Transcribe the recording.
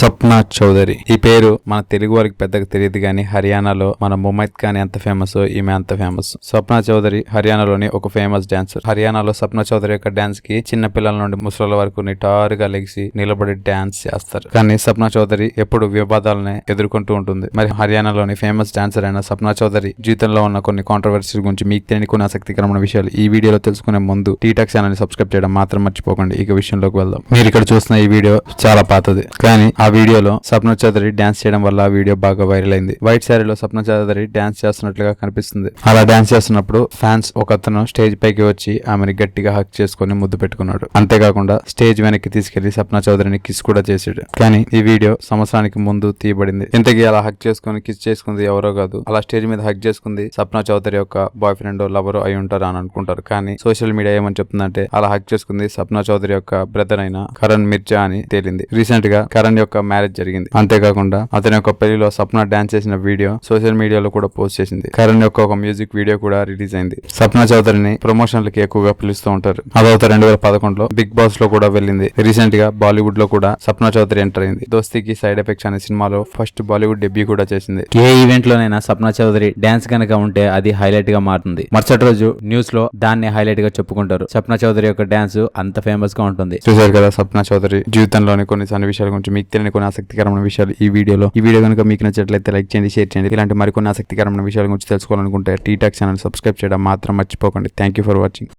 సప్నా చౌదరి. ఈ పేరు మన తెలుగు వారికి పెద్దగా తెలియదు గానీ హర్యానాలో మన ముమైత్ ఖాన్ ఎంత ఫేమస్, ఈమె అంత ఫేమస్. సప్నా చౌదరి హర్యానాలోని ఒక ఫేమస్ డాన్సర్. హర్యానాలో సప్నా చౌదరి యొక్క డాన్స్ కి చిన్న పిల్లల నుండి ముసలి వరకు నిటారుగా లెగిసి నిలబడి డాన్స్ చేస్తారు. కానీ సప్నా చౌదరి ఎప్పుడు వివాదాలనే ఎదుర్కొంటూ ఉంటుంది. మరి హర్యానాలోని ఫేమస్ డాన్సర్ అయిన సప్నా చౌదరి జీవితంలో ఉన్న కొన్ని కాంట్రవర్సీల గురించి మీకు తెలియని కొన్ని ఆసక్తికరమైన విషయాలు ఈ వీడియోలో తెలుసుకునే ముందు టీటాక్ ఛానల్ ని సబ్స్క్రైబ్ చేయడం మాత్రం మర్చిపోకండి. ఇక విషయంలోకి వెళ్దాం. మీరు ఇక్కడ చూస్తున్న ఈ వీడియో చాలా పాతది, కానీ ఆ వీడియోలో సప్నా చౌదరి డాన్స్ చేయడం వల్ల ఆ వీడియో బాగా వైరల్ అయింది. వైట్ శారీలో సప్నా చౌదరి డాన్స్ చేస్తున్నట్లుగా కనిపిస్తుంది. అలా డాన్స్ చేస్తున్నప్పుడు ఫ్యాన్స్ ఒకతను స్టేజ్ పైకి వచ్చి ఆమెను గట్టిగా హక్ చేసుకుని ముద్దు పెట్టుకున్నాడు. అంతేకాకుండా స్టేజ్ వెనక్కి తీసుకెళ్లి సప్నా చౌదరిని కిస్ కూడా చేశాడు. కానీ ఈ వీడియో సంవత్సరానికి ముందు తీయబడింది. ఇంతకీ అలా హక్ చేసుకుని కిస్ చేసుకుంది ఎవరో కాదు. అలా స్టేజ్ మీద హక్ చేసుకుంది సప్నా చౌదరి యొక్క బాయ్ ఫ్రెండ్ లవర్ అయి ఉంటారు అని అనుకుంటారు. కానీ సోషల్ మీడియా ఏమని చెప్తుందంటే అలా హక్ చేసుకుంది సప్నా చౌదరి యొక్క బ్రదర్ అయిన కరణ్ మిర్జా అని తేలింది. రీసెంట్ గా కరణ్ యొక్క మ్యారేజ్ జరిగింది. అంతేకాకుండా అతని యొక్క పెళ్లిలో సప్నా డాన్స్ చేసిన వీడియో సోషల్ మీడియాలో కూడా పోస్ట్ చేసింది. కరణ్ యొక్క ఒక మ్యూజిక్ వీడియో కూడా రిలీజ్ అయింది. సప్నా చౌదరిని ప్రమోషన్లకి ఎక్కువగా పిలుస్తూ ఉంటారు. అదొక 2011లో బిగ్ బాస్ లో కూడా వెళ్ళింది. రీసెంట్ గా బాలీవుడ్ లో కూడా సప్నా చౌదరి ఎంటర్ అయింది. దోస్తీకి సైడ్ ఎఫెక్ట్స్ అనే సినిమాలో ఫస్ట్ బాలీవుడ్ డెబ్యూ కూడా చేసింది. ఏ ఈవెంట్ లోనైనా సప్నా చౌదరి డాన్స్ కనుక ఉంటే అది హైలైట్ గా మారుతుంది. మరుసటి రోజు న్యూస్ లో దాన్ని హైలైట్ గా చెప్పుకుంటారు. సప్నా చౌదరి యొక్క డాన్స్ అంత ఫేమస్ గా ఉంటుంది. చూసారు కదా సప్నా చౌదరి జీవితంలోని కొన్ని విషయాల గురించి మీకు తెలియని కొన్ని ఆసక్తికరమైన విషయాలు ఈ వీడియో కనుక మీకు నచ్చినట్లయితే లైక్ చేయండి, షేర్ చేయండి. ఇలాంటి మరికొన్ని ఆసక్తికరమైన విషయాల గురించి తెలుసుకోవాలనుకుంటే టీటాక్ ఛానల్ సబ్స్క్రైబ్ చేయడం మాత్రం మర్చిపోకండి. Thank you for watching.